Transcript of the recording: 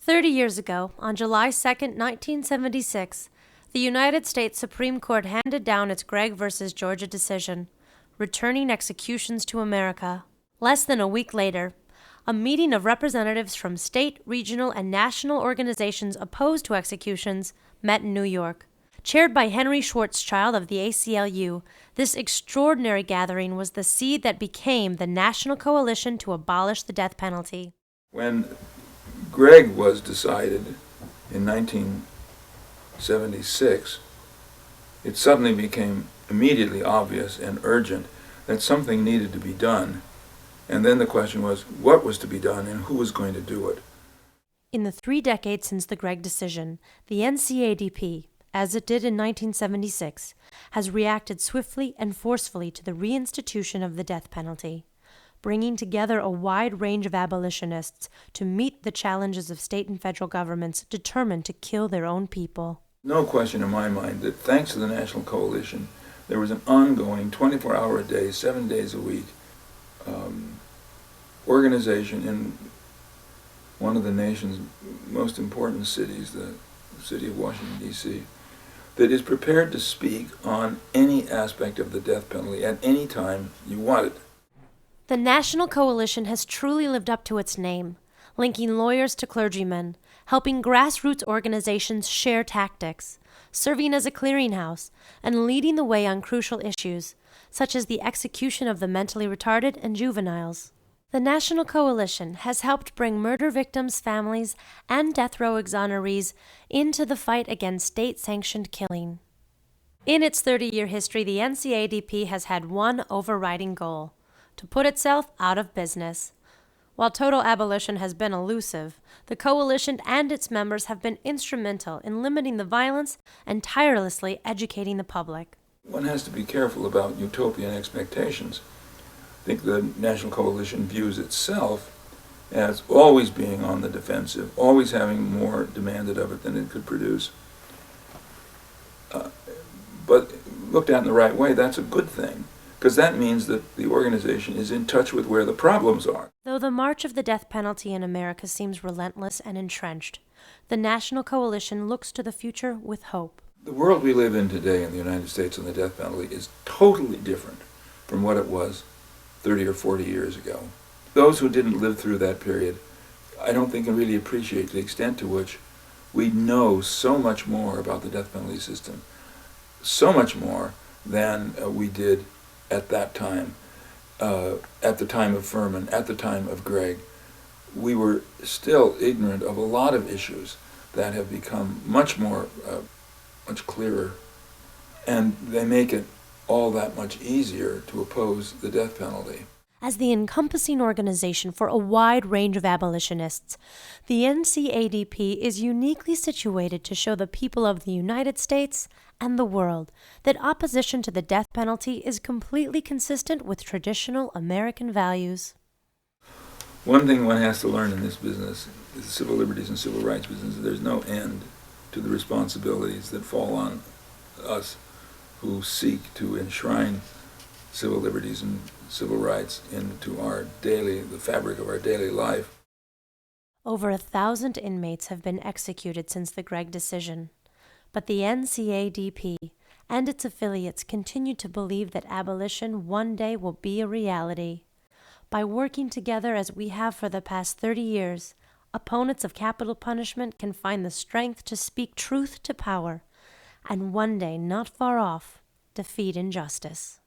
30 years ago, on July 2, 1976, the United States Supreme Court handed down its Gregg v. Georgia decision, returning executions to America. Less than a week later, a meeting of representatives from state, regional, and national organizations opposed to executions met in New York. Chaired by Henry Schwarzschild of the ACLU, this extraordinary gathering was the seed that became the National Coalition to Abolish the Death Penalty. When Gregg was decided in 1976, it suddenly became immediately obvious and urgent that something needed to be done. And then the question was, what was to be done and who was going to do it? In the 3 decades since the Gregg decision, the NCADP, as it did in 1976, has reacted swiftly and forcefully to the reinstitution of the death penalty, bringing together a wide range of abolitionists to meet the challenges of state and federal governments determined to kill their own people. No question in my mind that thanks to the National Coalition, there was an ongoing 24-hour a day, 7 days a week organization in one of the nation's most important cities, the city of Washington, D.C., that is prepared to speak on any aspect of the death penalty at any time you want it. The National Coalition has truly lived up to its name, linking lawyers to clergymen, helping grassroots organizations share tactics, serving as a clearinghouse, and leading the way on crucial issues, such as the execution of the mentally retarded and juveniles. The National Coalition has helped bring murder victims' families and death row exonerees into the fight against state-sanctioned killing. In its 30-year history, the NCADP has had one overriding goal: to put itself out of business. While total abolition has been elusive, the coalition and its members have been instrumental in limiting the violence and tirelessly educating the public. One has to be careful about utopian expectations. I think the National Coalition views itself as always being on the defensive, always having more demanded of it than it could produce. But looked at in the right way, that's a good thing, because that means that the organization is in touch with where the problems are. Though the march of the death penalty in America seems relentless and entrenched, the National Coalition looks to the future with hope. The world we live in today in the United States on the death penalty is totally different from what it was 30 or 40 years ago. Those who didn't live through that period, I don't think can really appreciate the extent to which we know so much more about the death penalty system, so much more than we did at that time, at the time of Furman, at the time of Gregg. We were still ignorant of a lot of issues that have become much clearer, and they make it all that much easier to oppose the death penalty. As the encompassing organization for a wide range of abolitionists, the NCADP is uniquely situated to show the people of the United States and the world that opposition to the death penalty is completely consistent with traditional American values. One thing one has to learn in this business, the civil liberties and civil rights business, is there's no end to the responsibilities that fall on us who seek to enshrine civil liberties and civil rights into the fabric of our daily life. Over 1,000 inmates have been executed since the Gregg decision, but the NCADP and its affiliates continue to believe that abolition one day will be a reality. By working together as we have for the past 30 years, opponents of capital punishment can find the strength to speak truth to power, and one day, not far off, defeat injustice.